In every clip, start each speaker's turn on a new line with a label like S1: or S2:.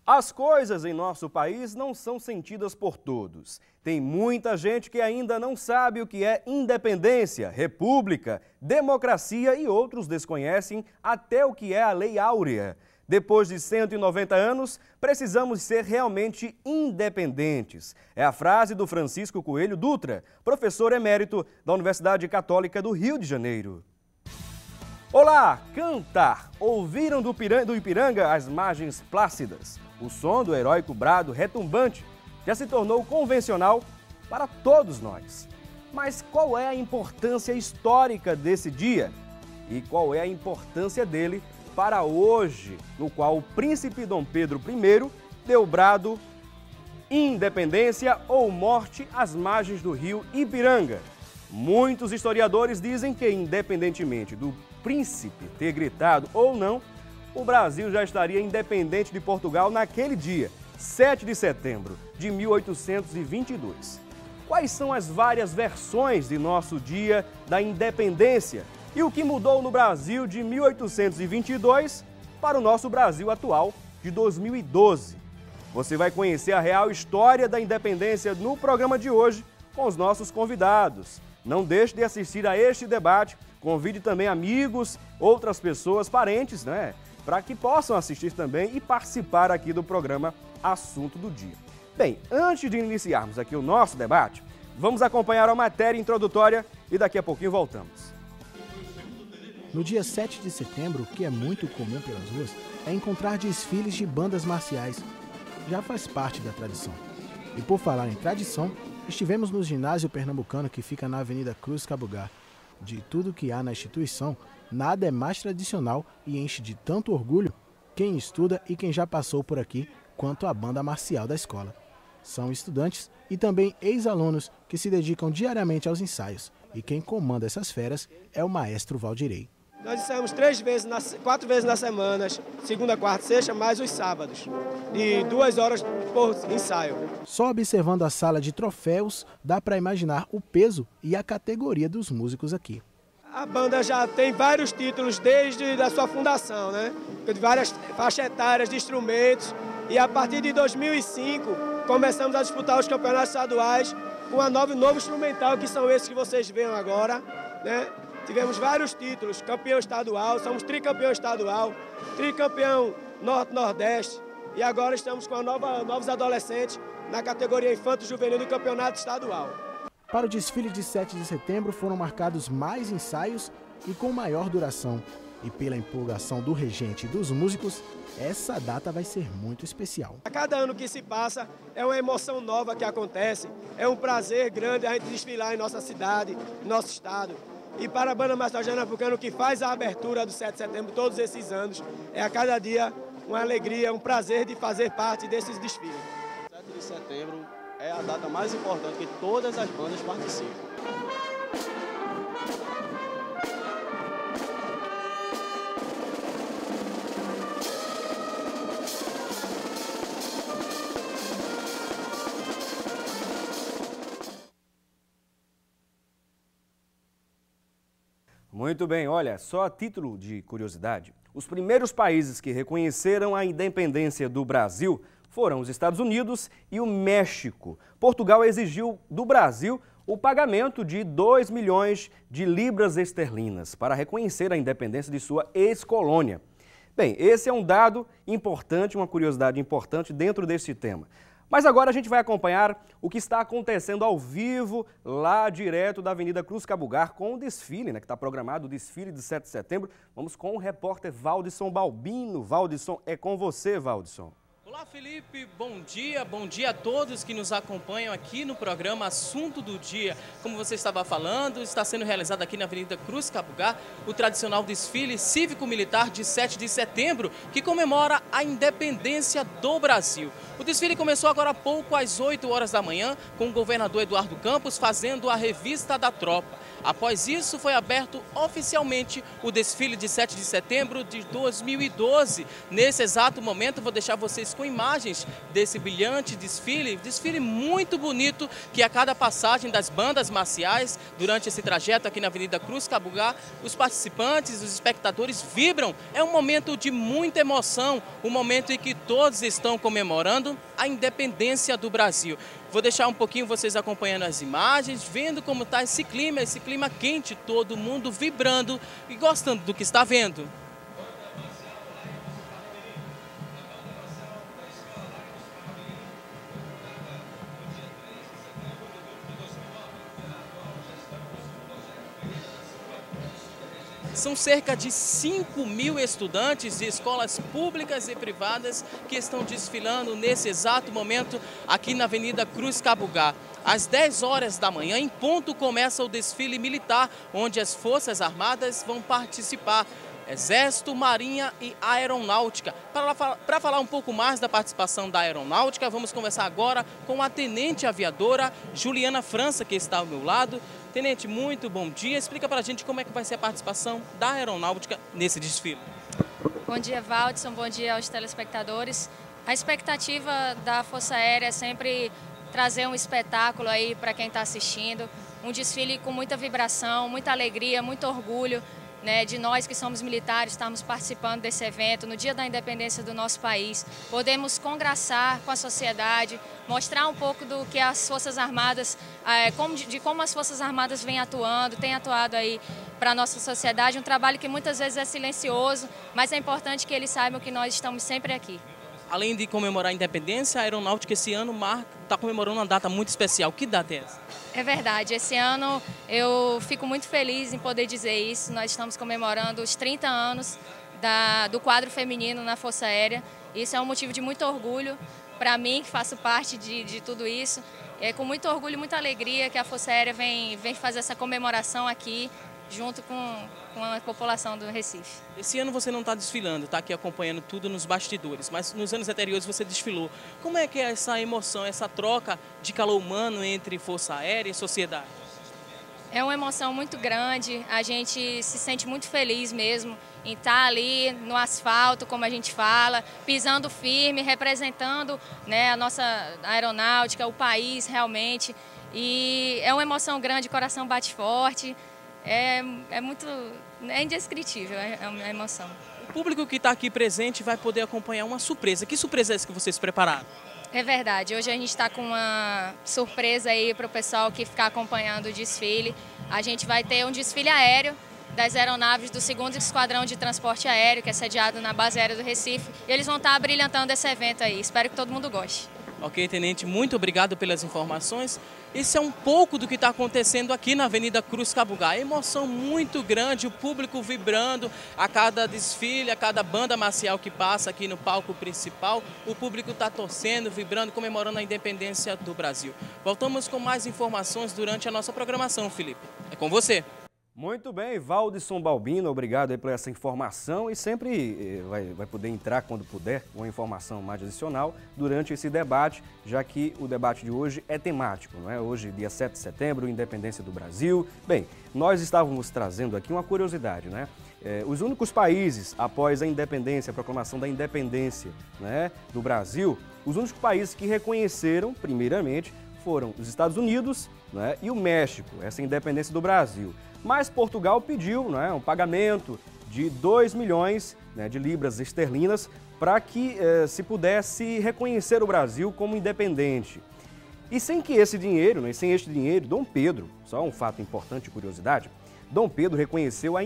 S1: As coisas em nosso país não são sentidas por todos. Tem muita gente que ainda não sabe o que é independência, república, democracia e outros desconhecem até o que é a Lei Áurea. Depois de 190 anos, precisamos ser realmente independentes. É a frase do Francisco Coelho Dutra, professor emérito da Universidade Católica do Rio de Janeiro. Olá, cantar! Ouviram do Ipiranga as margens plácidas? O som do heróico brado retumbante já se tornou convencional para todos nós. Mas qual é a importância histórica desse dia? E qual é a importância dele para hoje, no qual o príncipe Dom Pedro I deu o brado independência ou morte às margens do rio Ipiranga? Muitos historiadores dizem que, independentemente do príncipe ter gritado ou não, o Brasil já estaria independente de Portugal naquele dia, 7 de setembro de 1822. Quais são as várias versões de nosso dia da independência e o que mudou no Brasil de 1822 para o nosso Brasil atual de 2012? Você vai conhecer a real história da independência no programa de hoje com os nossos convidados. Não deixe de assistir a este debate, convide também amigos, outras pessoas, parentes, para que possam assistir também e participar aqui do programa Assunto do Dia. Bem, antes de iniciarmos aqui o nosso debate, vamos acompanhar a matéria introdutória e daqui a pouquinho voltamos.
S2: No dia 7 de setembro, que é muito comum pelas ruas, é encontrar desfiles de bandas marciais. Já faz parte da tradição. E por falar em tradição, estivemos no ginásio pernambucano que fica na Avenida Cruz Cabugá. De tudo que há na instituição, nada é mais tradicional e enche de tanto orgulho quem estuda e quem já passou por aqui quanto a banda marcial da escola. São estudantes e também ex-alunos que se dedicam diariamente aos ensaios e quem comanda essas feras é o maestro Valdirei.
S3: Nós ensaiamos 4 vezes na semana, segunda, quarta e sexta, mais os sábados, de 2 horas por ensaio.
S2: Só observando a sala de troféus dá para imaginar o peso e a categoria dos músicos aqui.
S3: A banda já tem vários títulos desde a sua fundação, de várias faixas etárias de instrumentos, e a partir de 2005 começamos a disputar os campeonatos estaduais com um novo instrumental, que são esses que vocês veem agora, Tivemos vários títulos, campeão estadual, somos tricampeão estadual, tricampeão norte-nordeste e agora estamos com novos adolescentes na categoria infanto-juvenil do campeonato estadual.
S2: Para o desfile de 7 de setembro foram marcados mais ensaios e com maior duração. E pela empolgação do regente e dos músicos, essa data vai ser muito especial.
S3: A cada ano que se passa é uma emoção nova que acontece, é um prazer grande a gente desfilar em nossa cidade, em nosso estado. E para a Banda Marcial Pernambucana, que faz a abertura do 7 de setembro todos esses anos, é a cada dia uma alegria, um prazer de fazer parte desses desfiles.
S4: 7 de setembro é a data mais importante que todas as bandas participam.
S1: Muito bem, olha, só a título de curiosidade, os primeiros países que reconheceram a independência do Brasil foram os Estados Unidos e o México. Portugal exigiu do Brasil o pagamento de 2 milhões de libras esterlinas para reconhecer a independência de sua ex-colônia. Bem, esse é um dado importante, uma curiosidade importante dentro deste tema. Mas agora a gente vai acompanhar o que está acontecendo ao vivo, lá direto da Avenida Cruz Cabugá, com o desfile, que está programado, o desfile de 7 de setembro. Vamos com o repórter Valdisson Balbino. Valdisson, é com você, Valdisson.
S5: Olá, Felipe, bom dia a todos que nos acompanham aqui no programa Assunto do Dia. Como você estava falando, está sendo realizado aqui na Avenida Cruz Cabugá o tradicional desfile cívico-militar de 7 de setembro, que comemora a independência do Brasil. O desfile começou agora há pouco, às 8 horas da manhã, com o governador Eduardo Campos fazendo a revista da tropa. Após isso, foi aberto oficialmente o desfile de 7 de setembro de 2012. Nesse exato momento, vou deixar vocês com imagens desse brilhante desfile muito bonito, que a cada passagem das bandas marciais, durante esse trajeto aqui na Avenida Cruz Cabugá, os participantes, os espectadores vibram. É um momento de muita emoção, um momento em que todos estão comemorando a independência do Brasil. Vou deixar um pouquinho vocês acompanhando as imagens, vendo como está esse clima quente, todo mundo vibrando e gostando do que está vendo. São cerca de 5.000 estudantes de escolas públicas e privadas que estão desfilando nesse exato momento aqui na Avenida Cruz Cabugá. Às 10 horas da manhã, em ponto, começa o desfile militar, onde as Forças Armadas vão participar. Exército, Marinha e Aeronáutica. Para falar um pouco mais da participação da Aeronáutica, vamos conversar agora com a tenente aviadora Juliana França, que está ao meu lado. Tenente, muito bom dia. Explica para a gente como é que vai ser a participação da Aeronáutica nesse desfile.
S6: Bom dia, Valdson. Bom dia aos telespectadores. A expectativa da Força Aérea é sempre trazer um espetáculo aí para quem está assistindo. Um desfile com muita vibração, muita alegria, muito orgulho, né, de nós que somos militares, estamos participando desse evento no dia da independência do nosso país. Podemos congraçar com a sociedade, mostrar um pouco do que as Forças Armadas, de como as Forças Armadas vêm atuando, têm atuado aí para a nossa sociedade, um trabalho que muitas vezes é silencioso, mas é importante que eles saibam que nós estamos sempre aqui.
S5: Além de comemorar a independência, a Aeronáutica esse ano está comemorando uma data muito especial. Que data é essa?
S6: É verdade, esse ano eu fico muito feliz em poder dizer isso. Nós estamos comemorando os 30 anos do quadro feminino na Força Aérea. Isso é um motivo de muito orgulho para mim, que faço parte de tudo isso. É com muito orgulho e muita alegria que a Força Aérea vem fazer essa comemoração aqui, junto com a população do Recife.
S5: Esse ano você não está desfilando, está aqui acompanhando tudo nos bastidores, mas nos anos anteriores você desfilou. Como é que é essa emoção, essa troca de calor humano entre Força Aérea e sociedade?
S6: É uma emoção muito grande, a gente se sente muito feliz mesmo em estar ali no asfalto, como a gente fala, pisando firme, representando, né, a nossa aeronáutica, o país realmente. E é uma emoção grande, o coração bate forte. É indescritível a emoção.
S5: O público que está aqui presente vai poder acompanhar uma surpresa. Que surpresa é essa que vocês prepararam?
S6: É verdade, hoje a gente está com uma surpresa aí para o pessoal que ficar acompanhando o desfile. A gente vai ter um desfile aéreo das aeronaves do 2º Esquadrão de Transporte Aéreo, que é sediado na Base Aérea do Recife. E eles vão estar abrilhantando esse evento aí. Espero que todo mundo goste.
S5: Ok, Tenente, muito obrigado pelas informações. Esse é um pouco do que está acontecendo aqui na Avenida Cruz Cabugá. Emoção muito grande, o público vibrando a cada desfile, a cada banda marcial que passa aqui no palco principal. O público está torcendo, vibrando, comemorando a independência do Brasil. Voltamos com mais informações durante a nossa programação, Felipe. É com você.
S1: Muito bem, Valdson Balbino, obrigado aí por essa informação e sempre vai poder entrar quando puder uma informação mais adicional durante esse debate, já que o debate de hoje é temático, não é? Hoje, dia 7 de setembro, Independência do Brasil. Bem, nós estávamos trazendo aqui uma curiosidade, né? Os únicos países, após a independência, a proclamação da independência, né, do Brasil, os únicos países que reconheceram, primeiramente, foram os Estados Unidos, né, e o México, essa independência do Brasil. Mas Portugal pediu, né, um pagamento de 2 milhões, né, de libras esterlinas para que se pudesse reconhecer o Brasil como independente. E sem que esse dinheiro, né, sem este dinheiro, Dom Pedro, só um fato importante e curiosidade, Dom Pedro reconheceu um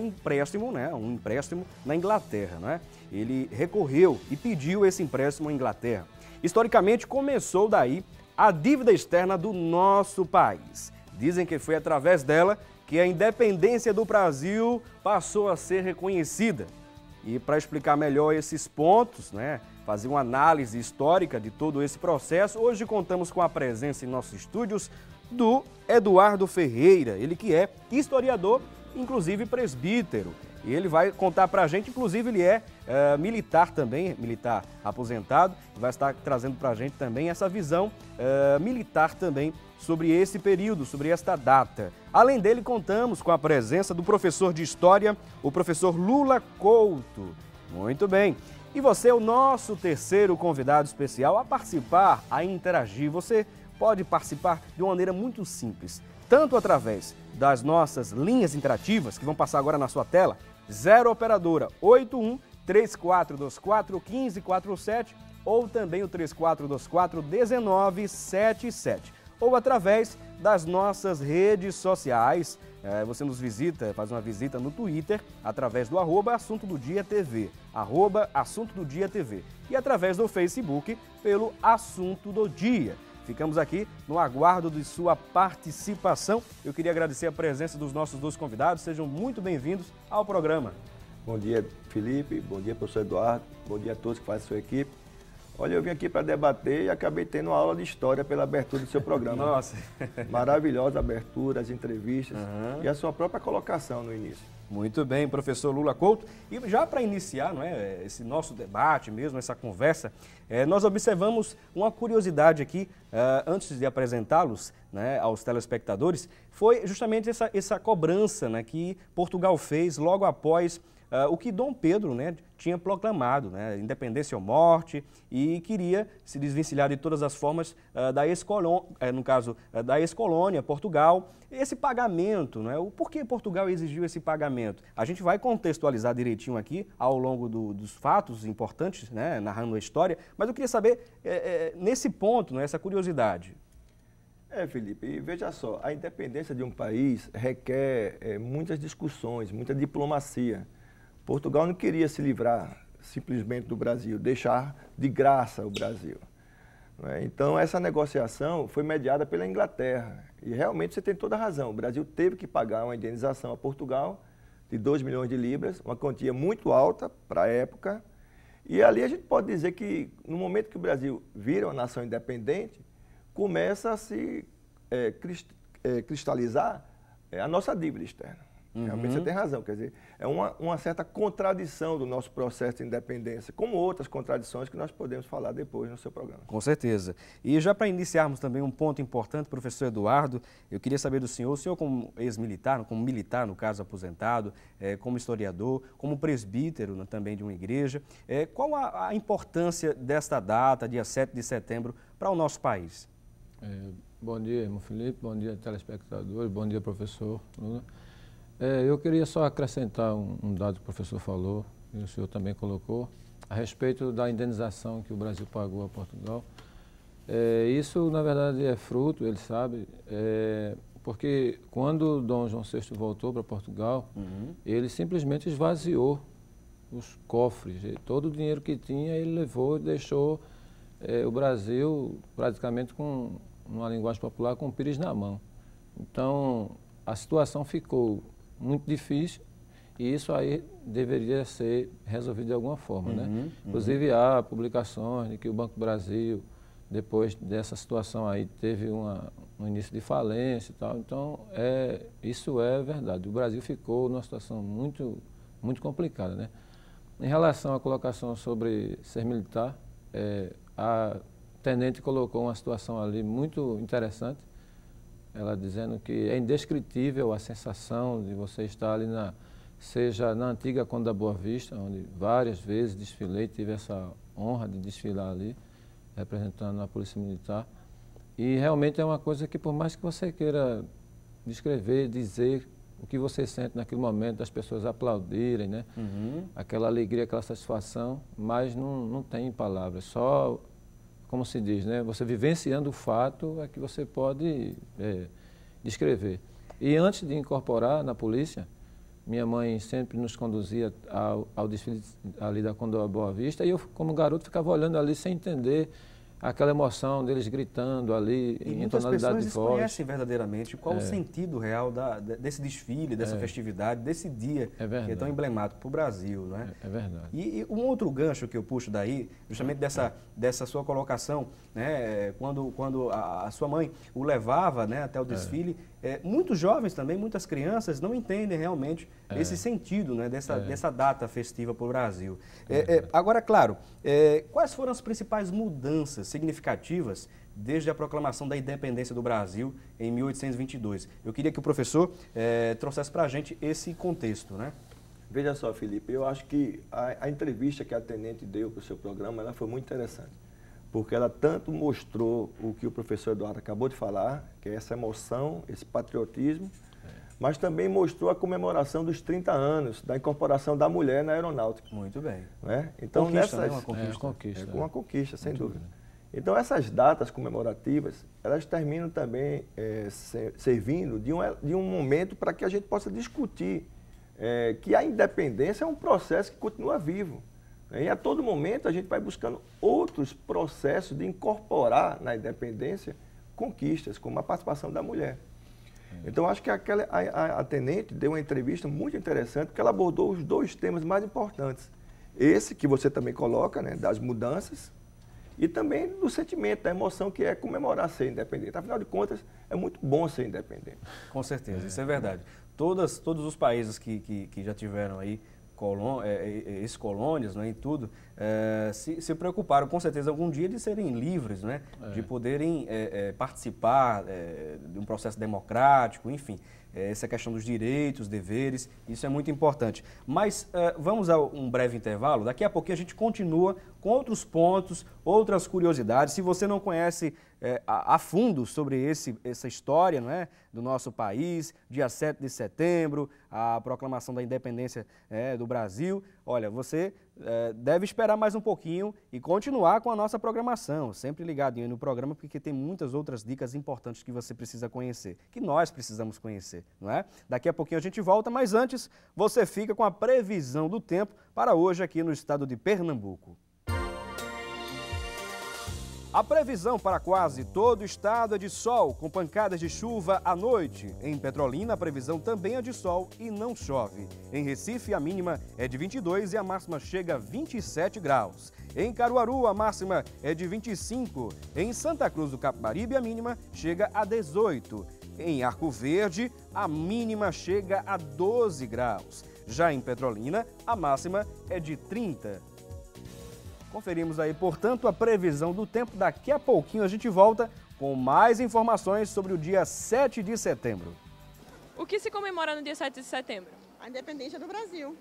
S1: empréstimo na Inglaterra, né? Ele recorreu e pediu esse empréstimo à Inglaterra. Historicamente, começou daí a dívida externa do nosso país. Dizem que foi através dela que a independência do Brasil passou a ser reconhecida. E para explicar melhor esses pontos, né, fazer uma análise histórica de todo esse processo, hoje contamos com a presença em nossos estúdios do Eduardo Ferreira, ele que é historiador, inclusive presbítero. E ele vai contar para a gente, inclusive ele é militar também, militar aposentado, vai estar trazendo para a gente também essa visão militar também sobre esse período, sobre esta data. Além dele, contamos com a presença do professor de História, o professor Lula Couto. Muito bem. E você é o nosso terceiro convidado especial a participar, a interagir. Você pode participar de uma maneira muito simples, tanto através das nossas linhas interativas, que vão passar agora na sua tela, 0 operadora 81 3424 1547 ou também o 3424 1977, ou através das nossas redes sociais. Você nos visita, faz uma visita no Twitter, através do @Assunto do Dia TV, @Assunto do Dia TV, e através do Facebook, pelo Assunto do Dia. Ficamos aqui no aguardo de sua participação. Eu queria agradecer a presença dos nossos dois convidados. Sejam muito bem-vindos ao programa.
S7: Bom dia, Felipe. Bom dia, professor Eduardo. Bom dia a todos que fazem sua equipe. Olha, eu vim aqui para debater e acabei tendo uma aula de história pela abertura do seu programa.
S1: Nossa!
S7: Maravilhosa abertura, as entrevistas e a sua própria colocação no início.
S1: Muito bem, professor Lula Couto. E já para iniciar, não é, esse nosso debate mesmo, essa conversa, nós observamos uma curiosidade aqui, antes de apresentá-los, né, aos telespectadores, foi justamente essa cobrança, né, que Portugal fez logo após o que Dom Pedro, né, tinha proclamado, né, independência ou morte, e queria se desvencilhar de todas as formas da ex-colônia, Portugal. Esse pagamento, né, o porquê Portugal exigiu esse pagamento? A gente vai contextualizar direitinho aqui ao longo dos fatos importantes, né, narrando a história, mas eu queria saber, nesse ponto, né, essa curiosidade.
S7: Felipe, e veja só, a independência de um país requer muitas discussões, muita diplomacia. Portugal não queria se livrar simplesmente do Brasil, deixar de graça o Brasil. Então, essa negociação foi mediada pela Inglaterra. E realmente você tem toda a razão. O Brasil teve que pagar uma indenização a Portugal de 2 milhões de libras, uma quantia muito alta para a época. E ali a gente pode dizer que, no momento que o Brasil vira uma nação independente, começa a se cristalizar a nossa dívida externa. Realmente você tem razão, quer dizer, é uma certa contradição do nosso processo de independência, como outras contradições que nós podemos falar depois no seu programa.
S1: Com certeza. E já para iniciarmos também um ponto importante, professor Eduardo, eu queria saber do senhor, o senhor como ex-militar, como militar, no caso aposentado, como historiador, como presbítero, né, também de uma igreja, qual a importância desta data, dia 7 de setembro, para o nosso país?
S8: Bom dia, irmão Felipe, bom dia, telespectadores, bom dia, professor Lula. Eu queria só acrescentar um dado que o professor falou, e o senhor também colocou, a respeito da indenização que o Brasil pagou a Portugal. Isso, na verdade, é fruto, ele sabe, porque quando Dom João VI voltou para Portugal, ele simplesmente esvaziou os cofres, todo o dinheiro que tinha ele levou e deixou o Brasil praticamente com, numa linguagem popular, com o pires na mão. Então, a situação ficou muito difícil e isso aí deveria ser resolvido de alguma forma, né? Inclusive há publicações de que o Banco do Brasil, depois dessa situação aí, teve um início de falência e tal. Então, isso é verdade. O Brasil ficou numa situação muito, muito complicada, né? Em relação à colocação sobre ser militar, a tenente colocou uma situação ali muito interessante, ela dizendo que é indescritível a sensação de você estar ali, seja na antiga Conde da Boa Vista, onde várias vezes desfilei, tive essa honra de desfilar ali, representando a Polícia Militar. E realmente é uma coisa que, por mais que você queira descrever, dizer o que você sente naquele momento, das pessoas aplaudirem, né? Aquela alegria, aquela satisfação, mas não tem palavras, só, como se diz, né? Você vivenciando o fato é que você pode descrever. E antes de incorporar na polícia, minha mãe sempre nos conduzia ao desfile ali da Conde da Boa Vista e eu, como garoto, ficava olhando ali sem entender aquela emoção deles gritando ali em tonalidade de voz.
S1: Muitas pessoas desconhecem verdadeiramente qual o sentido real desse desfile, dessa festividade, desse dia que é tão emblemático para o Brasil, né?
S8: É verdade.
S1: E um outro gancho que eu puxo daí, justamente dessa sua colocação, né, quando a sua mãe o levava, né, até o desfile, muitos jovens também, muitas crianças não entendem realmente esse sentido, né, dessa data festiva para o Brasil. Agora, claro, quais foram as principais mudanças significativas desde a proclamação da independência do Brasil em 1822? Eu queria que o professor trouxesse para a gente esse contexto, né?
S7: Veja só, Felipe, eu acho que a entrevista que a tenente deu para o seu programa, ela foi muito interessante, porque ela tanto mostrou o que o professor Eduardo acabou de falar, que é essa emoção, esse patriotismo, mas também mostrou a comemoração dos 30 anos da incorporação da mulher na aeronáutica.
S1: Muito bem.
S7: Né? Então,
S1: Conquista,
S7: nessas,
S1: né? Uma conquista.
S7: uma conquista, sem
S8: Muito
S7: dúvida.
S8: bem.
S7: Então, essas datas comemorativas, elas terminam também servindo de um momento para que a gente possa discutir que a independência é um processo que continua vivo. Né? E a todo momento a gente vai buscando outros processos de incorporar na independência conquistas, como a participação da mulher. Então, acho que a tenente deu uma entrevista muito interessante, porque ela abordou os dois temas mais importantes. Esse que você também coloca, né, das mudanças, e também do sentimento, da emoção que é comemorar ser independente. Afinal de contas, é muito bom ser independente.
S1: Com certeza, isso é verdade. Todos os países que já tiveram aí ex-colônias, né, e tudo, se preocuparam com certeza algum dia de serem livres, né, de poderem participar de um processo democrático, enfim. Essa questão dos direitos, deveres, isso é muito importante. Mas vamos a um breve intervalo, daqui a pouquinho a gente continua com outros pontos, outras curiosidades. Se você não conhece a fundo sobre essa história, não é, do nosso país, dia 7 de setembro, a proclamação da independência do Brasil, olha, você deve esperar mais um pouquinho e continuar com a nossa programação, sempre ligadinho no programa, porque tem muitas outras dicas importantes que você precisa conhecer, que nós precisamos conhecer, não é? Daqui a pouquinho a gente volta, mas antes você fica com a previsão do tempo para hoje aqui no estado de Pernambuco. A previsão para quase todo o estado é de sol, com pancadas de chuva à noite. Em Petrolina, a previsão também é de sol e não chove. Em Recife, a mínima é de 22 e a máxima chega a 27 graus. Em Caruaru, a máxima é de 25. Em Santa Cruz do Capibaribe, a mínima chega a 18. Em Arco Verde, a mínima chega a 12 graus. Já em Petrolina, a máxima é de 30. Conferimos aí, portanto, a previsão do tempo. Daqui a pouquinho a gente volta com mais informações sobre o dia 7 de setembro.
S9: O que se comemora no dia 7 de setembro?
S10: A independência do Brasil.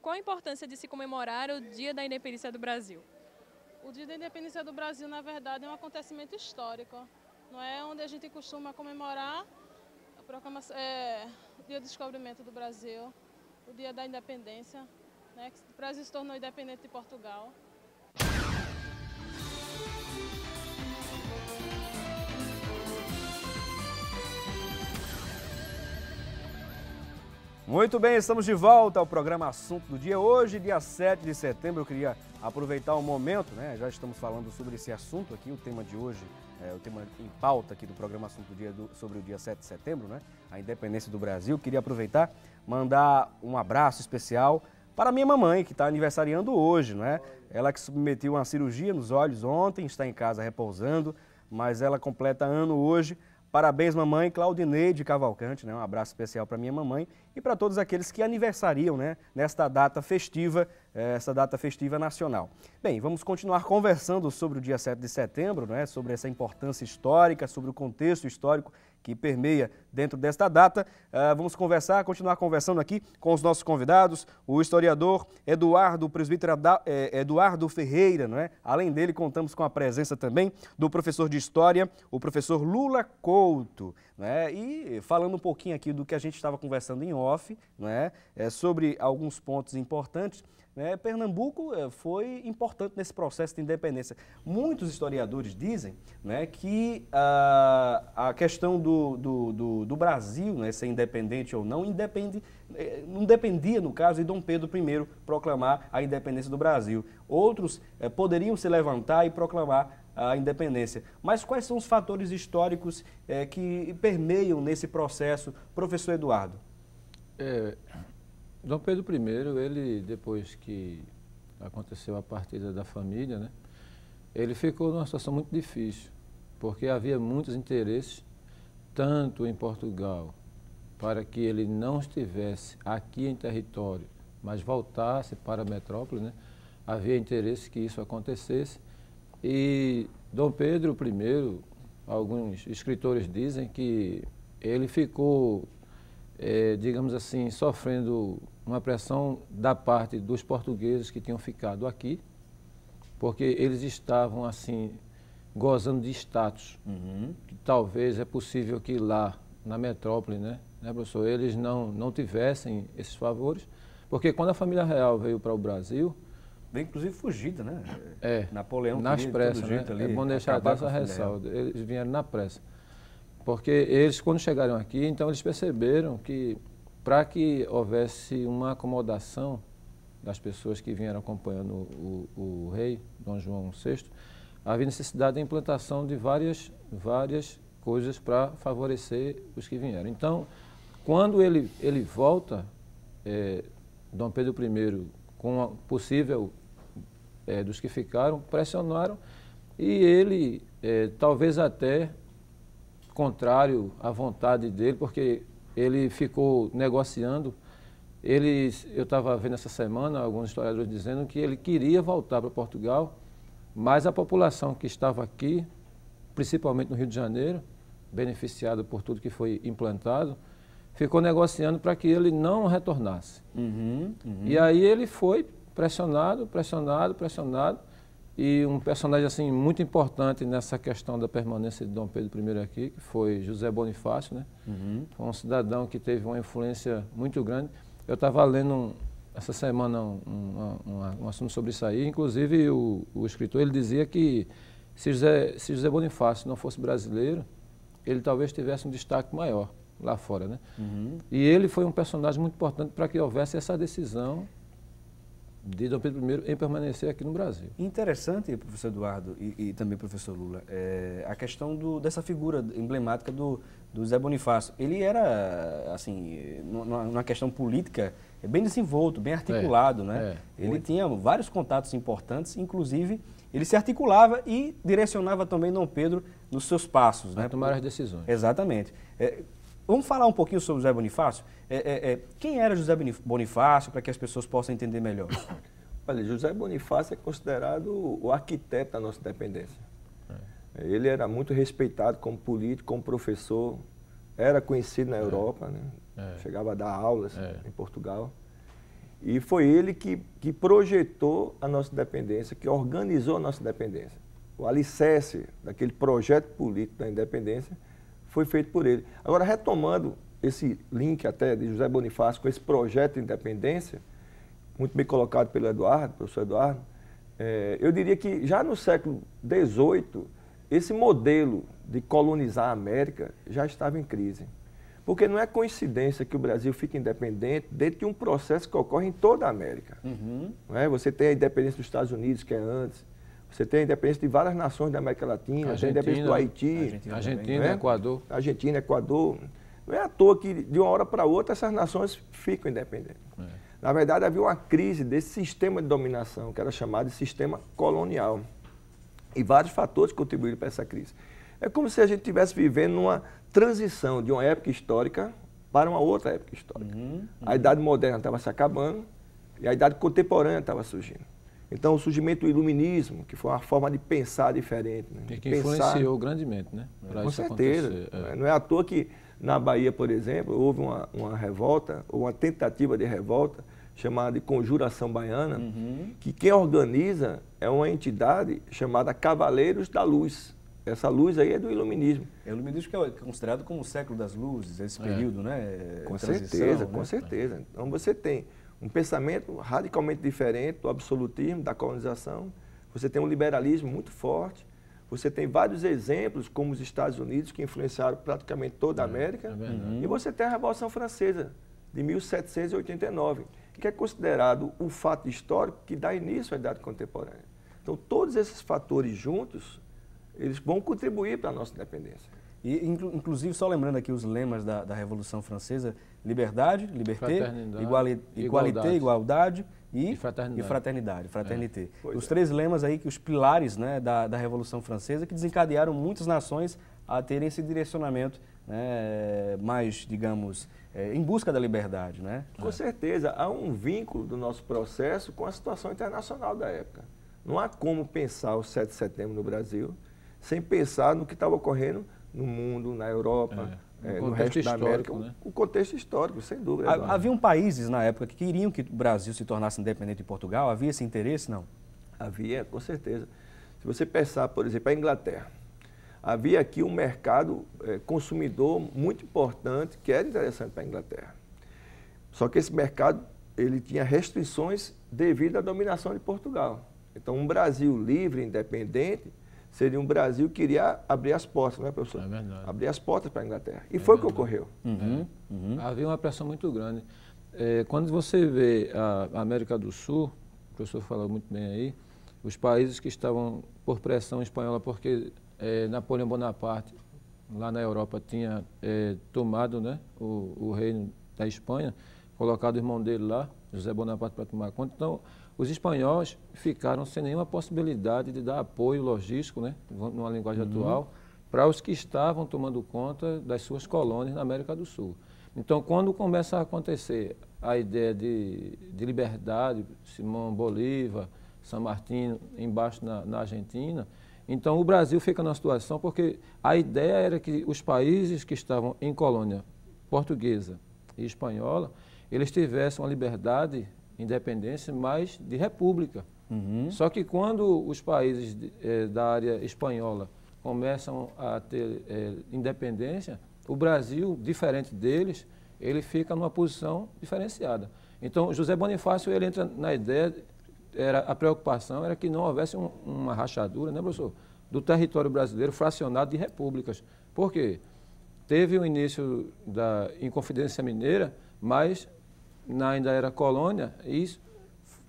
S9: Qual a importância de se comemorar o Dia da Independência do Brasil?
S11: O Dia da Independência do Brasil, na verdade, é um acontecimento histórico. Não é onde a gente costuma comemorar o Dia do Descobrimento do Brasil, o Dia da Independência, né, que o Brasil se tornou independente de Portugal.
S1: Muito bem, estamos de volta ao programa Assunto do Dia. Hoje, dia 7 de setembro, eu queria aproveitar o momento, né? Já estamos falando sobre esse assunto aqui, o tema de hoje, o tema em pauta aqui do programa Assunto do Dia sobre o dia 7 de setembro, né? A independência do Brasil. Queria aproveitar, mandar um abraço especial para minha mamãe, que está aniversariando hoje, né? Ela que submeteu uma cirurgia nos olhos ontem, está em casa repousando, mas ela completa ano hoje. Parabéns, mamãe Claudineide Cavalcante, né? Um abraço especial para minha mamãe e para todos aqueles que aniversariam, né, nesta data festiva, essa data festiva nacional. Bem, vamos continuar conversando sobre o dia 7 de setembro, né, sobre essa importância histórica, sobre o contexto histórico que permeia dentro desta data. Vamos continuar conversando aqui com os nossos convidados, o historiador Eduardo Ferreira, não é? Além dele, contamos com a presença também do professor de História, o professor Lula Couto, né? E falando um pouquinho aqui do que a gente estava conversando em off, né? Sobre alguns pontos importantes. Pernambuco foi importante nesse processo de independência. Muitos historiadores dizem, né, que a questão do Brasil, né, ser independente ou não, não dependia, no caso, de Dom Pedro I proclamar a independência do Brasil. Outros poderiam se levantar e proclamar a independência. Mas quais são os fatores históricos que permeiam nesse processo, professor Eduardo?
S8: Dom Pedro I, ele, depois que aconteceu a partida da família, né, ele ficou numa situação muito difícil, porque havia muitos interesses, tanto em Portugal, para que ele não estivesse aqui em território mas voltasse para a metrópole, né? Havia interesse que isso acontecesse. E Dom Pedro I, alguns escritores dizem que ele ficou, digamos assim, sofrendo uma pressão da parte dos portugueses que tinham ficado aqui, porque eles estavam, assim, gozando de status. Que talvez é possível que lá, na metrópole, né, professor, eles não tivessem esses favores, porque quando a família real veio para o Brasil...
S1: Veio, inclusive, fugida, né?
S8: Napoleão nas pressas, né? É bom deixar dessa ressalva. Eles vieram na pressa. Porque eles, quando chegaram aqui, então eles perceberam que, para que houvesse uma acomodação das pessoas que vieram acompanhando o rei, Dom João VI, havia necessidade da implantação de várias coisas para favorecer os que vieram. Então, quando ele volta, Dom Pedro I, com a possível dos que ficaram, pressionaram, e ele, talvez até contrário à vontade dele, porque ele ficou negociando. Eu estava vendo essa semana alguns historiadores dizendo que ele queria voltar para Portugal, mas a população que estava aqui, principalmente no Rio de Janeiro, beneficiada por tudo que foi implantado, ficou negociando para que ele não retornasse. E aí ele foi pressionado, e um personagem assim, muito importante nessa questão da permanência de Dom Pedro I aqui, que foi José Bonifácio, né? Foi um cidadão que teve uma influência muito grande. Eu estava lendo essa semana um assunto sobre isso aí, inclusive o escritor ele dizia que se José Bonifácio não fosse brasileiro, ele talvez tivesse um destaque maior lá fora, né? E ele foi um personagem muito importante para que houvesse essa decisão de Dom Pedro I em permanecer aqui no Brasil.
S1: Interessante, professor Eduardo e também professor Lula, a questão dessa figura emblemática do José Bonifácio. Ele era, assim, numa questão política, bem desenvolto, bem articulado, né? Ele tinha vários contatos importantes, inclusive ele se articulava e direcionava também Dom Pedro nos seus passos, né?
S8: Tomar as decisões.
S1: Exatamente. Vamos falar um pouquinho sobre José Bonifácio? Quem era José Bonifácio, para que as pessoas possam entender melhor?
S7: Olha, José Bonifácio é considerado o arquiteto da nossa independência. Ele era muito respeitado como político, como professor, era conhecido na Europa, né? Chegava a dar aulas em Portugal. E foi ele que projetou a nossa independência, que organizou a nossa independência. O alicerce daquele projeto político da independência foi feito por ele. Agora, retomando esse link até de José Bonifácio com esse projeto de independência, muito bem colocado pelo professor Eduardo, eu diria que já no século XVIII, esse modelo de colonizar a América já estava em crise. Porque não é coincidência que o Brasil fique independente dentro de um processo que ocorre em toda a América. Não é? Você tem a independência dos Estados Unidos, que é antes. Você tem a independência de várias nações da América Latina, tem a independência do Haiti.
S8: Argentina, Equador.
S7: Argentina, Equador. Não é à toa que, de uma hora para outra, essas nações ficam independentes. Na verdade, havia uma crise desse sistema de dominação, que era chamado de sistema colonial. E vários fatores contribuíram para essa crise. É como se a gente estivesse vivendo numa transição de uma época histórica para uma outra época histórica. A Idade Moderna estava se acabando e a Idade Contemporânea estava surgindo. Então, o surgimento do iluminismo, que foi uma forma de pensar diferente. Né?
S8: E que influenciou grandemente, né?
S7: Com certeza. Não é à toa que na Bahia, por exemplo, houve uma revolta, ou uma tentativa de revolta, chamada de Conjuração Baiana, que quem organiza é uma entidade chamada Cavaleiros da Luz. Essa luz aí é do iluminismo.
S1: É o iluminismo que é considerado como o século das luzes, esse período, né?
S7: Com certeza, com certeza. Então você tem um pensamento radicalmente diferente do absolutismo, da colonização. Você tem um liberalismo muito forte. Você tem vários exemplos, como os Estados Unidos, que influenciaram praticamente toda a América. E você tem a Revolução Francesa, de 1789, que é considerado o fato histórico que dá início à Idade Contemporânea. Então, todos esses fatores juntos, eles vão contribuir para a nossa independência.
S1: E, inclusive, só lembrando aqui os lemas da Revolução Francesa: liberdade, liberté, igualité, igualdade e fraternidade. Fraternité. Os três lemas aí, os pilares, né, da Revolução Francesa, que desencadearam muitas nações a terem esse direcionamento né, mais, digamos, em busca da liberdade, né?
S7: Com certeza, há um vínculo do nosso processo com a situação internacional da época. Não há como pensar o 7 de setembro no Brasil sem pensar no que estava ocorrendo no mundo, na Europa, no resto da América.
S8: Né?
S7: O contexto histórico, sem dúvida.
S1: Haviam países na época que queriam que o Brasil se tornasse independente de Portugal? Havia esse interesse, não?
S7: Havia, com certeza. Se você pensar, por exemplo, a Inglaterra, havia aqui um mercado consumidor muito importante que era interessante para a Inglaterra. Só que esse mercado ele tinha restrições devido à dominação de Portugal. Então, um Brasil livre, independente, seria um Brasil que iria abrir as portas, não é, professor?
S8: É verdade.
S7: Abrir as portas para a Inglaterra. E foi o que ocorreu.
S8: Havia uma pressão muito grande. Quando você vê a América do Sul, o professor falou muito bem aí, os países que estavam por pressão espanhola, porque Napoleão Bonaparte, lá na Europa, tinha tomado, né, o reino da Espanha, colocado o irmão dele lá, José Bonaparte, para tomar conta. Então, os espanhóis ficaram sem nenhuma possibilidade de dar apoio logístico, né, numa linguagem atual, para os que estavam tomando conta das suas colônias na América do Sul. Então, quando começa a acontecer a ideia de liberdade, Simão Bolívar, San Martín, embaixo na Argentina, então o Brasil fica numa situação porque a ideia era que os países que estavam em colônia portuguesa e espanhola, eles tivessem uma liberdade, independência, mas de república. Só que quando os países da área espanhola começam a ter independência, o Brasil, diferente deles, ele fica numa posição diferenciada. Então, José Bonifácio, ele entra na ideia, a preocupação era que não houvesse uma rachadura, né, professor, do território brasileiro fracionado de repúblicas. Por quê? Teve o início da Inconfidência Mineira, mas ainda era colônia e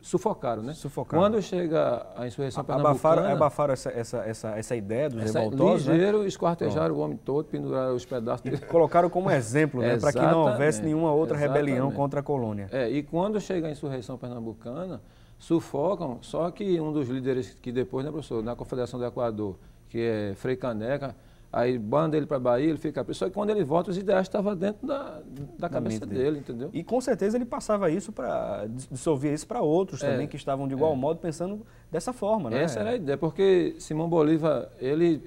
S8: sufocaram, né?
S1: Sufocaram.
S8: Quando chega a insurreição pernambucana...
S1: Abafaram essa ideia dos revoltosos,
S8: ligeiro,
S1: né?
S8: esquartejaram o homem todo, penduraram os pedaços dele.
S1: Colocaram como exemplo, né? Para que não houvesse nenhuma outra rebelião contra a colônia.
S8: E quando chega a insurreição pernambucana, sufocam, só que um dos líderes que depois, né, professor, na Confederação do Equador, que é Frei Caneca, aí banda ele para a Bahia, ele fica preso. Só que quando ele volta, os ideais estavam dentro da cabeça dele, entendeu?
S1: E com certeza ele passava isso para dissolver isso para outros também que estavam de igual modo pensando dessa forma, né?
S8: Essa era a ideia, porque Simão Bolívar, ele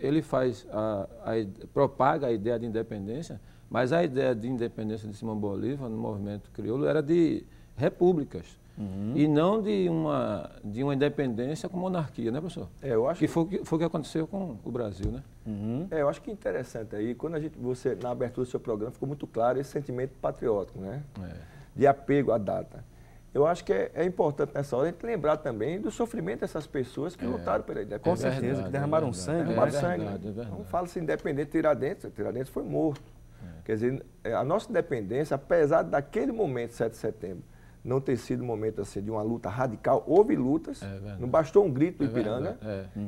S8: propaga a ideia de independência, mas a ideia de independência de Simão Bolívar no movimento crioulo era de repúblicas. E não de uma independência com monarquia, né, professor?
S7: Eu acho
S8: que foi o que aconteceu com o Brasil, né?
S7: Eu acho que é interessante aí, quando você, na abertura do seu programa, ficou muito claro esse sentimento patriótico, né? De apego à data. Eu acho que é importante nessa hora a gente lembrar também do sofrimento dessas pessoas que lutaram pela independência.
S1: Com certeza, que derramaram sangue.
S7: Derramaram sangue. Então, fala-se independente Tiradentes, Tiradentes foi morto. Quer dizer, a nossa independência, apesar daquele momento, 7 de setembro, não ter sido um momento assim, de uma luta radical, houve lutas, não bastou um grito do Ipiranga.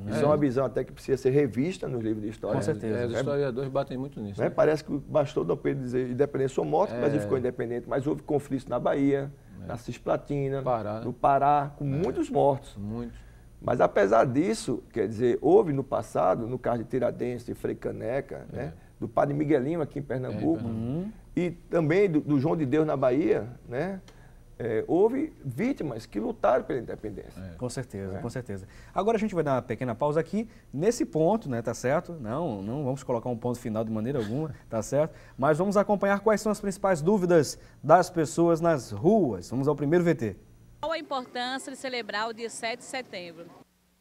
S7: Isso é uma visão até que precisa ser revista nos livros de história.
S1: Com certeza.
S8: Os historiadores batem muito nisso. Né?
S7: Parece que bastou Dom Pedro dizer independência ou morte, o Brasil ficou independente, mas houve conflitos na Bahia, na Cisplatina, no Pará, com muitos mortos.
S8: Muitos.
S7: Mas apesar disso, quer dizer, houve no passado, no caso de Tiradentes, de Frei Caneca, né, do Padre Miguelinho aqui em Pernambuco, e também do João de Deus na Bahia, né? Houve vítimas que lutaram pela independência.
S1: Com certeza, com certeza. Agora a gente vai dar uma pequena pausa aqui, nesse ponto, né, tá certo? Não vamos colocar um ponto final de maneira alguma, tá certo? Mas vamos acompanhar quais são as principais dúvidas das pessoas nas ruas. Vamos ao primeiro VT.
S12: Qual a importância de celebrar o dia 7 de setembro?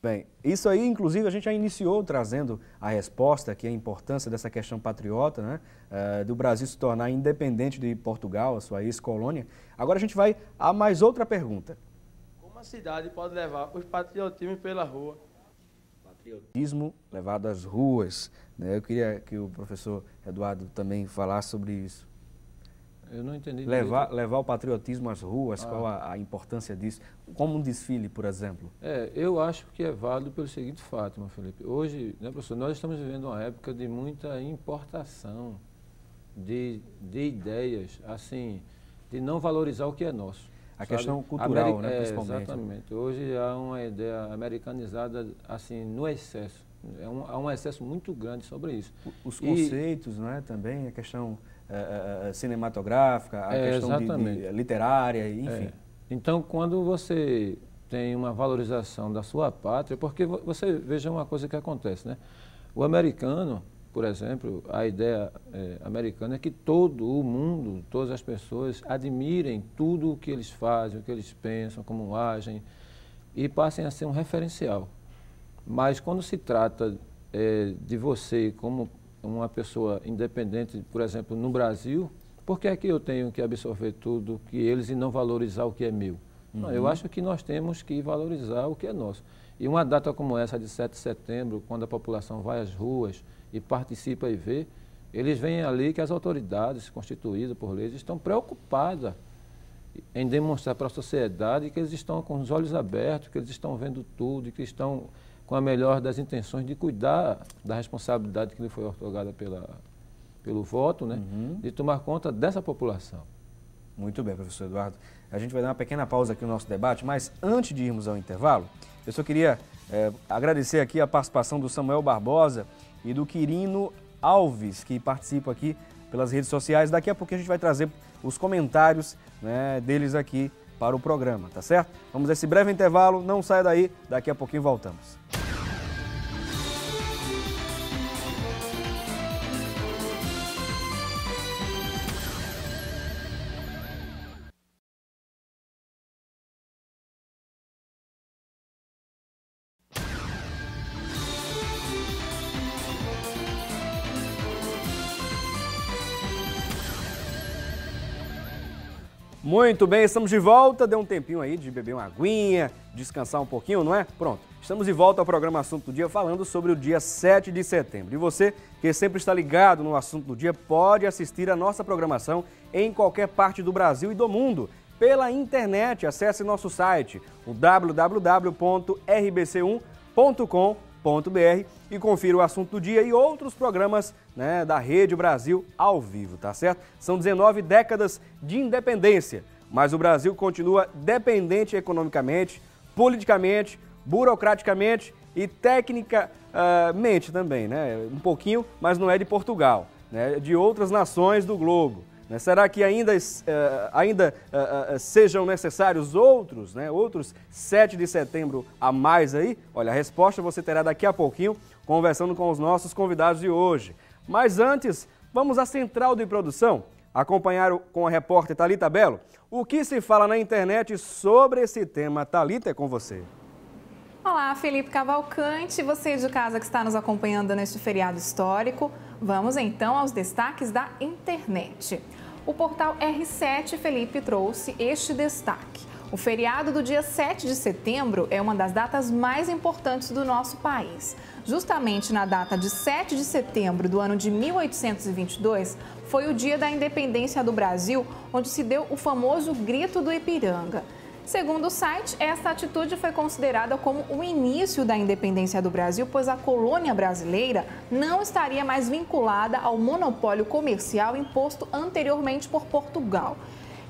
S1: Bem, isso aí, inclusive, a gente já iniciou trazendo a resposta, que é a importância dessa questão patriota, né? Do Brasil se tornar independente de Portugal, a sua ex-colônia. Agora a gente vai a mais outra pergunta.
S13: Como a cidade pode levar os patriotismos pela rua?
S1: Patriotismo levado às ruas, né? Eu queria que o professor Eduardo também falasse sobre isso.
S8: Eu não entendi.
S1: Levar o patriotismo às ruas, qual a importância disso? Como um desfile, por exemplo?
S8: Eu acho que é válido pelo seguinte fato, meu Felipe. Hoje, né, professor, nós estamos vivendo uma época de muita importação de ideias, assim, de não valorizar o que é nosso.
S1: A questão cultural, né,
S8: Exatamente.
S1: principalmente.
S8: Hoje há uma ideia americanizada, assim, no excesso. Há um excesso muito grande sobre isso.
S1: Os conceitos, né, também, a questão cinematográfica, a questão de literária, enfim.
S8: Então, quando você tem uma valorização da sua pátria, porque você veja uma coisa que acontece, né? O americano, por exemplo, a ideia americana é que todo o mundo, todas as pessoas admirem tudo o que eles fazem, o que eles pensam, como agem, e passem a ser um referencial. Mas quando se trata de você como uma pessoa independente, por exemplo, no Brasil, por que é que eu tenho que absorver tudo que eles e não valorizar o que é meu? Uhum. Não, eu acho que nós temos que valorizar o que é nosso. E uma data como essa, de 7 de setembro, quando a população vai às ruas e participa e vê, eles veem ali que as autoridades constituídas por leis estão preocupadas em demonstrar para a sociedade que eles estão com os olhos abertos, que eles estão vendo tudo e que estão com a melhor das intenções de cuidar da responsabilidade que lhe foi otorgada pelo voto, né? De tomar conta dessa população.
S1: Muito bem, professor Eduardo. A gente vai dar uma pequena pausa aqui no nosso debate, mas antes de irmos ao intervalo, eu só queria agradecer aqui a participação do Samuel Barbosa e do Quirino Alves, que participam aqui pelas redes sociais. Daqui a pouco a gente vai trazer os comentários, né, deles aqui para o programa, tá certo? Vamos a esse breve intervalo, não saia daí, daqui a pouquinho voltamos. Muito bem, estamos de volta. Deu um tempinho aí de beber uma aguinha, descansar um pouquinho, não é? Pronto, estamos de volta ao programa Assunto do Dia, falando sobre o dia 7 de setembro. E você, que sempre está ligado no Assunto do Dia, pode assistir a nossa programação em qualquer parte do Brasil e do mundo, pela internet. Acesse nosso site, o www.rbc1.com.br, e confira o Assunto do Dia e outros programas, né, da Rede Brasil ao vivo, tá certo? São 19 décadas de independência, mas o Brasil continua dependente economicamente, politicamente, burocraticamente e tecnicamente também, né? Um pouquinho, mas não é de Portugal, né? De outras nações do globo. Será que ainda sejam necessários outros 7 de setembro a mais aí? Olha, a resposta você terá daqui a pouquinho, conversando com os nossos convidados de hoje. Mas antes, vamos à central de produção, acompanhar com a repórter Thalita Belo o que se fala na internet sobre esse tema. Thalita, é com você.
S14: Olá, Felipe Cavalcante, você de casa que está nos acompanhando neste feriado histórico. Vamos então aos destaques da internet. O portal R7, Felipe, trouxe este destaque. O feriado do dia 7 de setembro é uma das datas mais importantes do nosso país. Justamente na data de 7 de setembro do ano de 1822, foi o dia da independência do Brasil, onde se deu o famoso Grito do Ipiranga. Segundo o site, esta atitude foi considerada como o início da independência do Brasil, pois a colônia brasileira não estaria mais vinculada ao monopólio comercial imposto anteriormente por Portugal.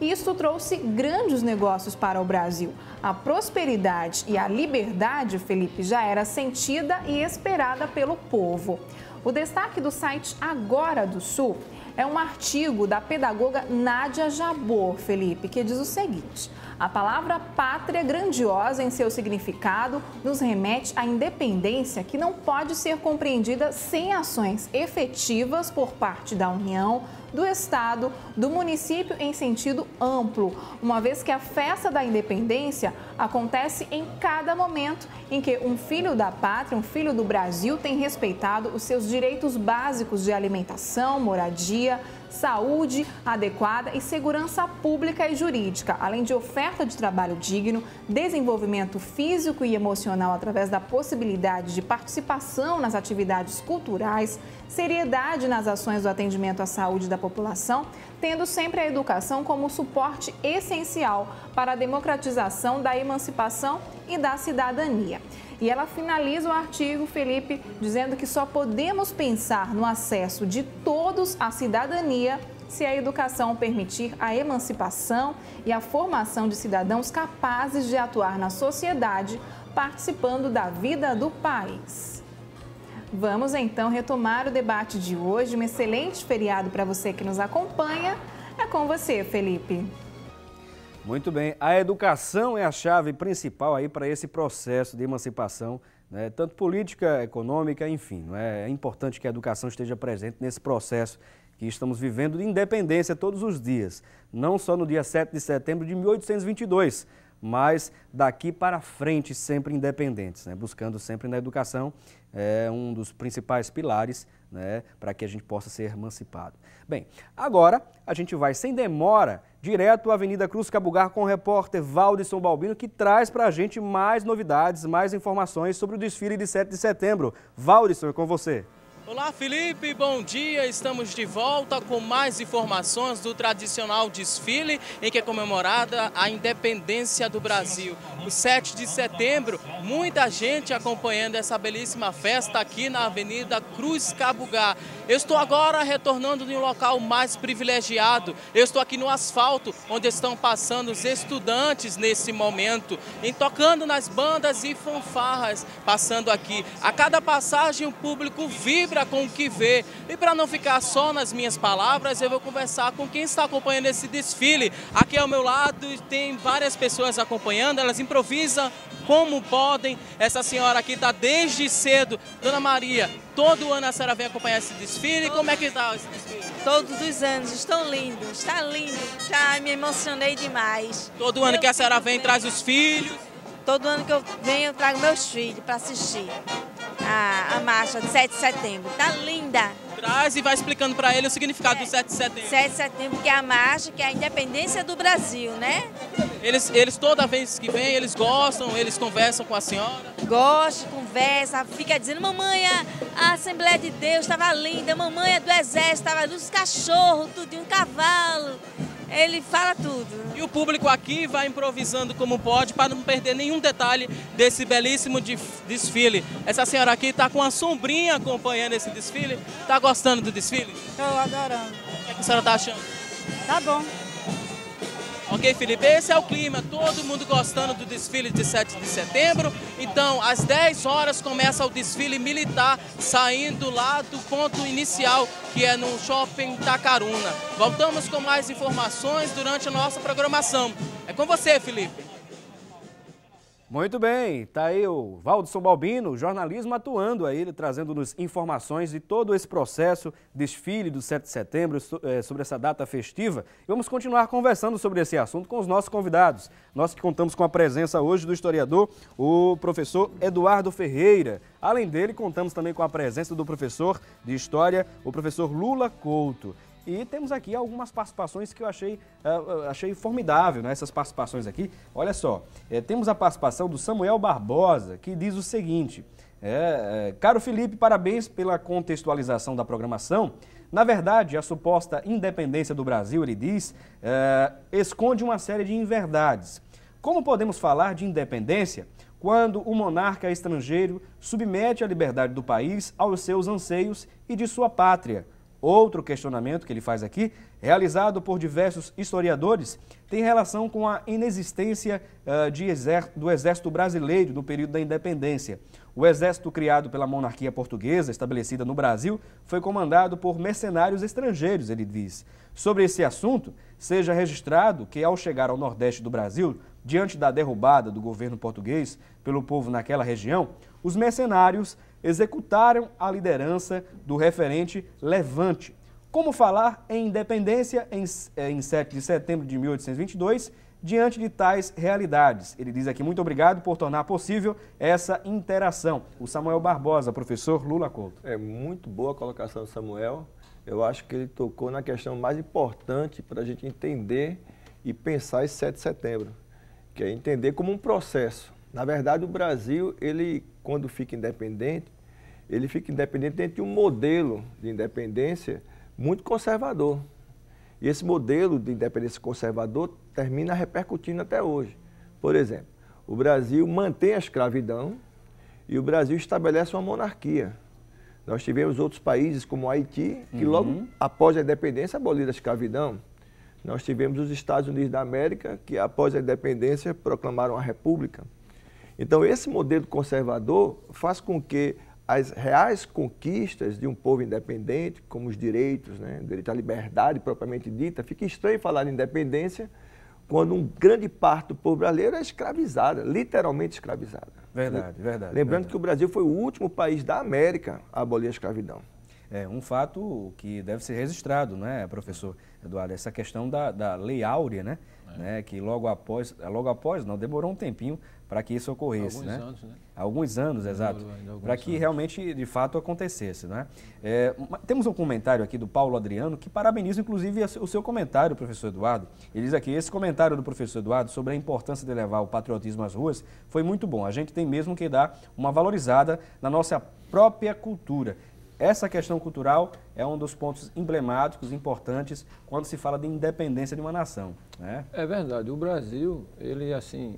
S14: Isso trouxe grandes negócios para o Brasil. A prosperidade e a liberdade, Felipe, já era sentida e esperada pelo povo. O destaque do site Agora do Sul é um artigo da pedagoga Nádia Jabor, Felipe, que diz o seguinte: a palavra pátria grandiosa em seu significado nos remete à independência que não pode ser compreendida sem ações efetivas por parte da União, do Estado, do município em sentido amplo, uma vez que a festa da independência acontece em cada momento em que um filho da pátria, um filho do Brasil, tem respeitado os seus direitos básicos de alimentação, moradia, saúde adequada e segurança pública e jurídica, além de oferta de trabalho digno, desenvolvimento físico e emocional através da possibilidade de participação nas atividades culturais, seriedade nas ações do atendimento à saúde da população, tendo sempre a educação como suporte essencial para a democratização da emancipação e da cidadania. E ela finaliza o artigo, Felipe, dizendo que só podemos pensar no acesso de todos à cidadania se a educação permitir a emancipação e a formação de cidadãos capazes de atuar na sociedade, participando da vida do país. Vamos então retomar o debate de hoje. Um excelente feriado para você que nos acompanha. É com você, Felipe.
S1: Muito bem. A educação é a chave principal aí para esse processo de emancipação, né? Tanto política, econômica, enfim. Não é? É importante que a educação esteja presente nesse processo que estamos vivendo de independência todos os dias. Não só no dia 7 de setembro de 1822, mas daqui para frente sempre independentes, né? Buscando sempre na educação um dos principais pilares, né, para que a gente possa ser emancipado. Bem, agora a gente vai sem demora direto à Avenida Cruz Cabugar com o repórter Valdisson Balbino, que traz para a gente mais novidades, mais informações sobre o desfile de 7 de setembro. Valdisson, é com você.
S5: Olá, Felipe, bom dia. Estamos de volta com mais informações do tradicional desfile em que é comemorada a independência do Brasil. O 7 de setembro, muita gente acompanhando essa belíssima festa aqui na Avenida Cruz Cabugar. Eu estou agora retornando de um local mais privilegiado. Eu estou aqui no asfalto, onde estão passando os estudantes nesse momento, tocando nas bandas e fanfarras, passando aqui. A cada passagem o público vibra com o que vê. E para não ficar só nas minhas palavras, eu vou conversar com quem está acompanhando esse desfile. Aqui ao meu lado tem várias pessoas acompanhando, elas improvisam como podem. Essa senhora aqui está desde cedo. Dona Maria, todo ano a senhora vem acompanhar esse desfile? Como é que está esse desfile?
S15: Todos os anos, estão lindos, está lindo. Já me emocionei demais.
S5: Todo ano que a senhora vem, traz os filhos?
S15: Todo ano que eu venho, eu trago meus filhos para assistir a marcha de 7 de setembro. Tá linda!
S5: Traz e vai explicando para ele o significado do 7 de setembro.
S15: 7 de setembro, que é a marcha, que é a independência do Brasil, né?
S5: Eles toda vez que vêm, eles gostam, eles conversam com a senhora?
S15: Gosta, conversa, fica dizendo, mamãe, a Assembleia de Deus estava linda, mamãe é do Exército, estava dos cachorros, tudo, um cavalo. Ele fala tudo.
S5: E o público aqui vai improvisando como pode para não perder nenhum detalhe desse belíssimo desfile. Essa senhora aqui está com a sombrinha acompanhando esse desfile. Está gostando do desfile?
S16: Estou adorando.
S5: O que a senhora está achando?
S16: Tá bom.
S5: Ok, Felipe, esse é o clima, todo mundo gostando do desfile de 7 de setembro. Então, às 10 horas começa o desfile militar, saindo lá do ponto inicial, que é no Shopping Itacaruna. Voltamos com mais informações durante a nossa programação. É com você, Felipe.
S1: Muito bem, tá aí o Valdisson Balbino, jornalismo atuando aí, trazendo-nos informações de todo esse processo, desfile do 7 de setembro, sobre essa data festiva. E vamos continuar conversando sobre esse assunto com os nossos convidados. Nós que contamos com a presença hoje do historiador, o professor Eduardo Ferreira. Além dele, contamos também com a presença do professor de História, o professor Lula Couto. E temos aqui algumas participações que eu achei formidável, né? Essas participações aqui. Olha só, temos a participação do Samuel Barbosa, que diz o seguinte: caro Felipe, parabéns pela contextualização da programação. Na verdade, a suposta independência do Brasil, ele diz, esconde uma série de inverdades. Como podemos falar de independência quando o monarca estrangeiro submete a liberdade do país aos seus anseios e de sua pátria? Outro questionamento que ele faz aqui, realizado por diversos historiadores, tem relação com a inexistência do Exército Brasileiro no período da independência. O exército criado pela monarquia portuguesa, estabelecida no Brasil, foi comandado por mercenários estrangeiros, ele diz. Sobre esse assunto, seja registrado que, ao chegar ao Nordeste do Brasil, diante da derrubada do governo português pelo povo naquela região, os mercenários executaram a liderança do referente Levante. Como falar em independência em 7 de setembro de 1822, diante de tais realidades? Ele diz aqui, muito obrigado por tornar possível essa interação. O Samuel Barbosa, professor Lula Couto.
S7: É muito boa a colocação do Samuel. Eu acho que ele tocou na questão mais importante para a gente entender e pensar esse 7 de setembro, que é entender como um processo. Na verdade, o Brasil, ele, quando fica independente, ele fica independente dentro de um modelo de independência muito conservador. E esse modelo de independência conservador termina repercutindo até hoje. Por exemplo, o Brasil mantém a escravidão e o Brasil estabelece uma monarquia. Nós tivemos outros países como o Haiti, que logo após a independência aboliram a escravidão. Nós tivemos os Estados Unidos da América, que após a independência proclamaram a república. Então, esse modelo conservador faz com que as reais conquistas de um povo independente, como os direitos, né, o direito à liberdade propriamente dita, fica estranho falar em independência quando uma grande parte do povo brasileiro é escravizada, literalmente escravizada.
S1: Verdade, verdade.
S7: Lembrando
S1: verdade.
S7: que o Brasil foi o último país da América a abolir a escravidão.
S1: É um fato que deve ser registrado, né, professor Eduardo? Essa questão da Lei Áurea, né? Que logo após, não, demorou um tempinho para que isso ocorresse.
S8: Alguns anos, né?
S1: Alguns anos, exato. Para que realmente, de fato, acontecesse, né? Temos um comentário aqui do Paulo Adriano que parabeniza, inclusive, o seu comentário, professor Eduardo. Ele diz aqui, esse comentário do professor Eduardo sobre a importância de levar o patriotismo às ruas foi muito bom. A gente tem mesmo que dar uma valorizada na nossa própria cultura. Essa questão cultural é um dos pontos emblemáticos, importantes, quando se fala de independência de uma nação, né?
S8: É verdade. O Brasil, ele, assim,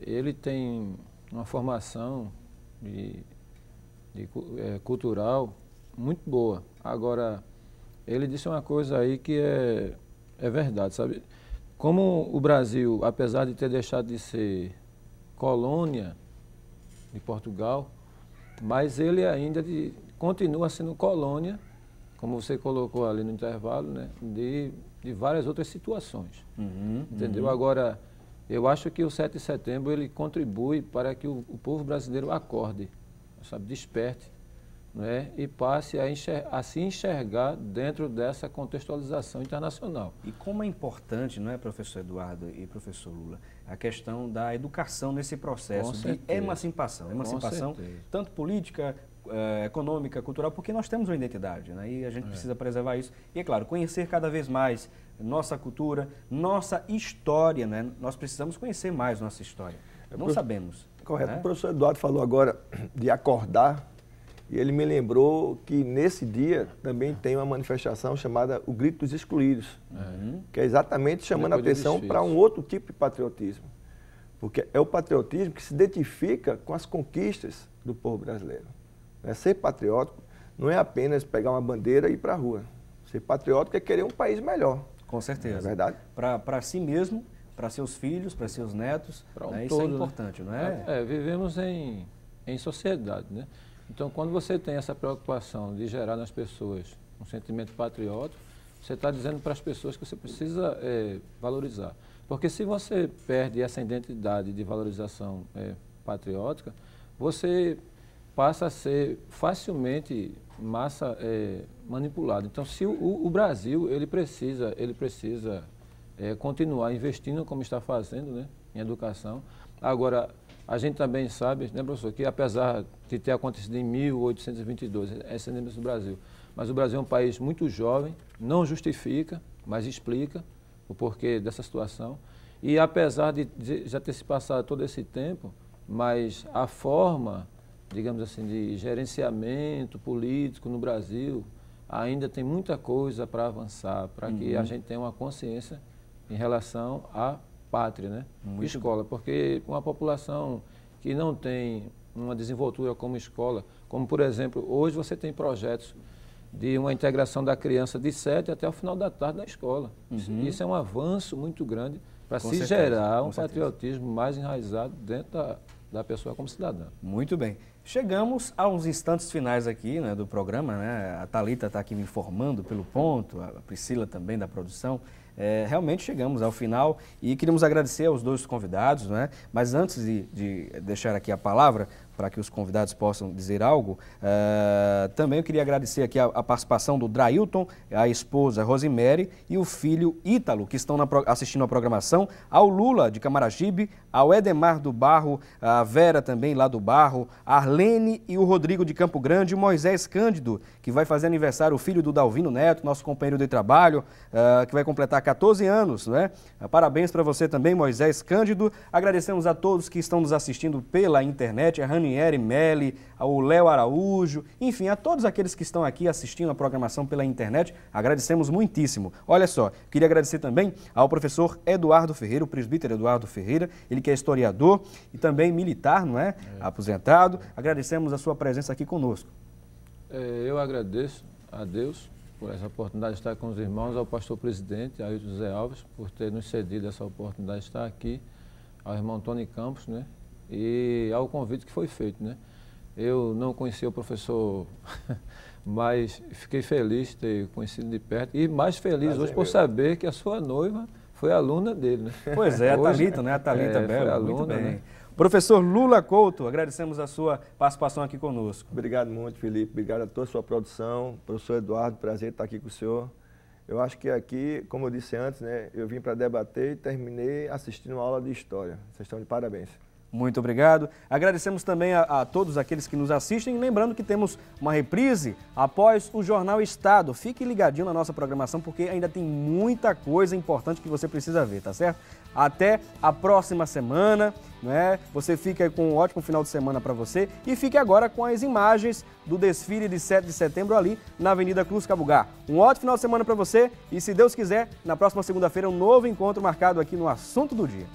S8: ele tem uma formação cultural muito boa. Agora, ele disse uma coisa aí que é verdade, sabe? Como o Brasil, apesar de ter deixado de ser colônia de Portugal, mas ele ainda continua sendo colônia, como você colocou ali no intervalo, né, de várias outras situações. Entendeu? Agora, eu acho que o 7 de setembro ele contribui para que o povo brasileiro acorde, sabe, desperte, né, e passe a se enxergar dentro dessa contextualização internacional.
S1: E como é importante, não é, professor Eduardo e professor Lula, a questão da educação nesse processo de emancipação, tanto política, econômica, cultural, porque nós temos uma identidade, né? E a gente precisa preservar isso. E, é claro, conhecer cada vez mais nossa cultura, nossa história, né? Nós precisamos conhecer mais nossa história. Não sabemos.
S7: Correto.
S1: Né?
S7: O professor Eduardo falou agora de acordar, e ele me lembrou que nesse dia também tem uma manifestação chamada o Grito dos Excluídos, que é exatamente chamando a atenção para um outro tipo de patriotismo. Porque é o patriotismo que se identifica com as conquistas do povo brasileiro. Ser patriótico não é apenas pegar uma bandeira e ir para a rua. Ser patriótico é querer um país melhor.
S1: Com certeza.
S7: Não é verdade?
S1: Para si mesmo, para seus filhos, para seus netos, né? Isso é importante, não é?
S8: Vivemos em sociedade, né? Então, quando você tem essa preocupação de gerar nas pessoas um sentimento patriótico, você está dizendo para as pessoas que você precisa valorizar. Porque se você perde essa identidade de valorização patriótica, você passa a ser facilmente massa manipulada. Então, se o Brasil ele precisa continuar investindo como está fazendo, né, em educação. Agora, a gente também sabe, né, professor, que apesar de ter acontecido em 1822, essa é a independência do Brasil, mas o Brasil é um país muito jovem, não justifica, mas explica o porquê dessa situação. E apesar de já ter se passado todo esse tempo, mas a forma, digamos assim, de gerenciamento político no Brasil, ainda tem muita coisa para avançar, para que a gente tenha uma consciência em relação à pátria, né? Escola, porque uma população que não tem uma desenvoltura como escola, como por exemplo, hoje você tem projetos de uma integração da criança de 7 até o final da tarde na escola. Isso é um avanço muito grande para se gerar um patriotismo mais enraizado dentro da pessoa como cidadã.
S1: Muito bem. Chegamos aos instantes finais aqui, né, do programa, né? A Thalita está aqui me informando pelo ponto, a Priscila também da produção. Realmente chegamos ao final e queríamos agradecer aos dois convidados, né? Mas antes de deixar aqui a palavra para que os convidados possam dizer algo, também eu queria agradecer aqui a participação do Drailton, a esposa Rosemary e o filho Ítalo, que estão assistindo a programação, ao Lula de Camaragibe, ao Edemar do Barro, a Vera também lá do Barro, a Arlene e o Rodrigo de Campo Grande, o Moisés Cândido, que vai fazer aniversário, o filho do Dalvino Neto, nosso companheiro de trabalho, que vai completar 14 anos, né? Parabéns para você também, Moisés Cândido. Agradecemos a todos que estão nos assistindo pela internet, a Ranieri Melli, ao Léo Araújo, enfim, a todos aqueles que estão aqui assistindo a programação pela internet, agradecemos muitíssimo. Olha só, queria agradecer também ao professor Eduardo Ferreira, o presbítero Eduardo Ferreira, ele que é historiador e também militar, não é? Aposentado. Agradecemos a sua presença aqui conosco.
S8: Eu agradeço a Deus por essa oportunidade de estar com os irmãos, ao pastor presidente, Ailton José Alves, por ter nos cedido essa oportunidade de estar aqui, ao irmão Tony Campos, né? E ao convite que foi feito, né? Eu não conhecia o professor, mas fiquei feliz de ter conhecido de perto e mais feliz hoje por saber que a sua noiva foi aluna dele, né?
S1: Pois é, a Thalita, né? A Thalita Belo,
S8: foi aluna,
S1: muito bem.
S8: né?
S1: Professor Lula Couto, agradecemos a sua participação aqui conosco.
S7: Obrigado muito, Felipe. Obrigado a toda a sua produção. Professor Eduardo, prazer estar aqui com o senhor. Eu acho que aqui, como eu disse antes, né, eu vim para debater e terminei assistindo uma aula de história. Vocês estão de parabéns.
S1: Muito obrigado. Agradecemos também a todos aqueles que nos assistem. Lembrando que temos uma reprise após o Jornal Estado. Fique ligadinho na nossa programação, porque ainda tem muita coisa importante que você precisa ver, tá certo? Até a próxima semana, né? Você fica com um ótimo final de semana para você e fique agora com as imagens do desfile de 7 de setembro ali na Avenida Cruz Cabugá. Um ótimo final de semana para você e, se Deus quiser, na próxima segunda-feira um novo encontro marcado aqui no Assunto do Dia.